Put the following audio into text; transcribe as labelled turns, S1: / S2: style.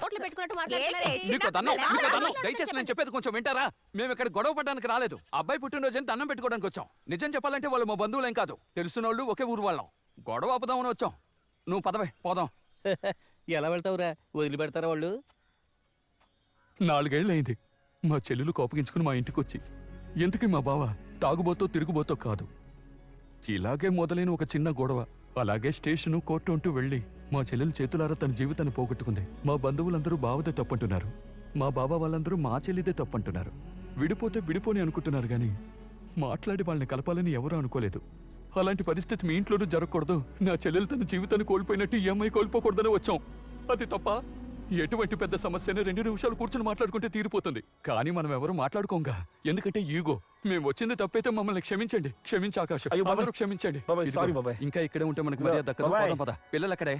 S1: నోట్లు పెట్టుకున్నట్టు మాట్లాడుతున్నారేంటి?
S2: నీకు దండం దయచేసి నేను చెప్పేది కొంచెం వింటారా? మేము ఇక్కడ గొడవ పడడానికి రాలేదు. అబ్బాయి పుట్టినరోజుని దండం పెట్టుకోవడానికి వచ్చాం. నిజం చెప్పాలంటే వాళ్ళు మా బంధువులేం కాదు, తెలిసిన వాళ్ళు, ఒకే ఊరు వాళ్ళం. గొడవ ఆపుదామని వచ్చాం. నువ్వు పదవే పోదాం.
S3: ఎలా వెళ్తావురా? వదిలిపెడతారా వాళ్ళు?
S2: 4 ఏళ్ళయింది మా చెల్లెలు కోపగించుకుని మా ఇంటికి వచ్చి. ఎందుకు మా బావ తాగుబోతో తిరుగుబోతో కాదు. ఇలాగే మొదలైన ఒక చిన్న గొడవ, అలాగే స్టేషను కోర్టు అంటూ వెళ్ళి మా చెల్లెలు చేతులారా తన జీవితాన్ని పోగొట్టుకుంది. మా బంధువులందరూ బావదే తప్పంటున్నారు, మా బావ వాళ్ళందరూ మా చెల్లిదే తప్పంటున్నారు. విడిపోతే విడిపోని అనుకుంటున్నారు గాని మాట్లాడి వాళ్ళని కలపాలని ఎవరూ అనుకోలేదు. అలాంటి పరిస్థితి మీ ఇంట్లోనూ జరగకూడదు. నా చెల్లెలు తన జీవితాన్ని కోల్పోయినట్టు ఈ అమ్మాయి కోల్పోకూడదని వచ్చాం. అది తప్ప? ఎటువంటి పెద్ద సమస్యనే 2 నిమిషాలు కూర్చొని మాట్లాడుకుంటే తీరిపోతుంది. కానీ మనం ఎవరు మాట్లాడుకోంగా, ఎందుకంటే ఈగో. మేము వచ్చింది తప్పైతే మమ్మల్ని క్షమించండి. క్షమించి ఆకాశం, అందరూ క్షమించండి. ఇంకా ఇక్కడే ఉంటే మనకి మర్యాద దక్కదు. పద పిల్లలు అక్కడే.